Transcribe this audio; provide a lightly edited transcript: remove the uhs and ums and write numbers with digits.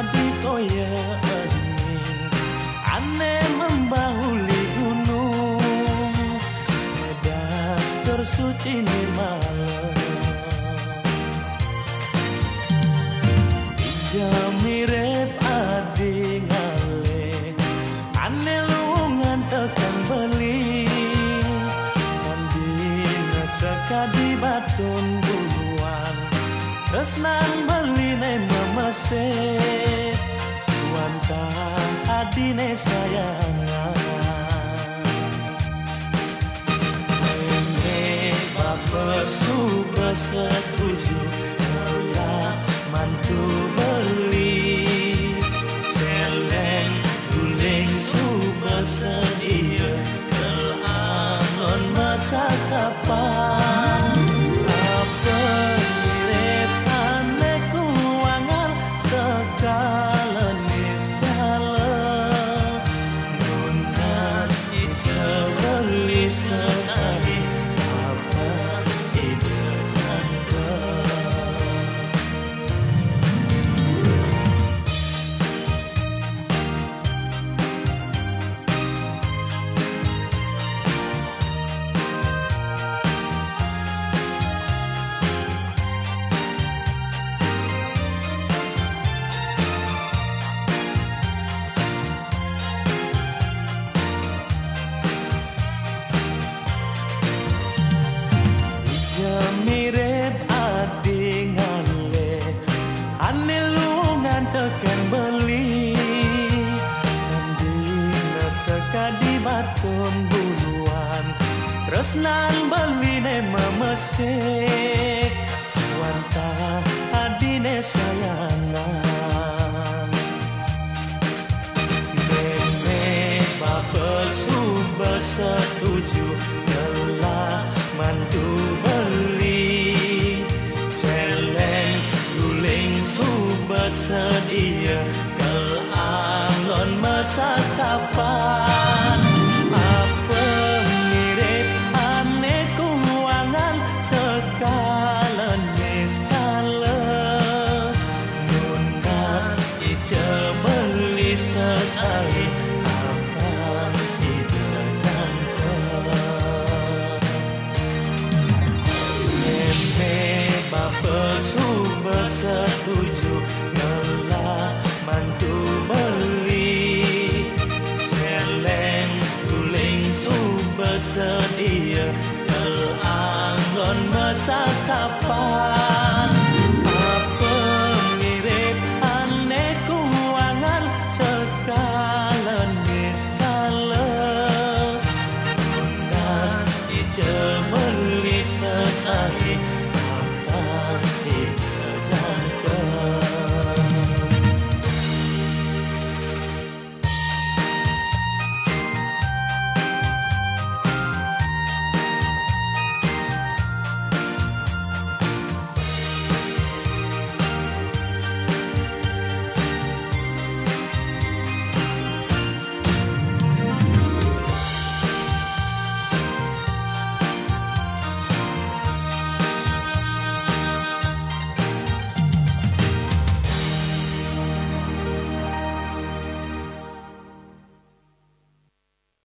di koya ening ane membahuli gunung medas tersuci nirmala dia mirip adi ngale ane lungan tekan beli andina sekadi batun buluan tresnan beline memesek wanta adine sayangan ini bapak suka setuju kalau mantu beli celeng guling suka sedia kelangon masa kapan apa mirip aneh kuangan segala nisbala nunas ija beli sesari apa ide janda mirip adingan le ane lungan teken beli andina sekadi batun buluan tresnan beline memesek wanta adine sayangan dene bapak suba setuju telah mantu beli celeng guling subat sedia kelangon masa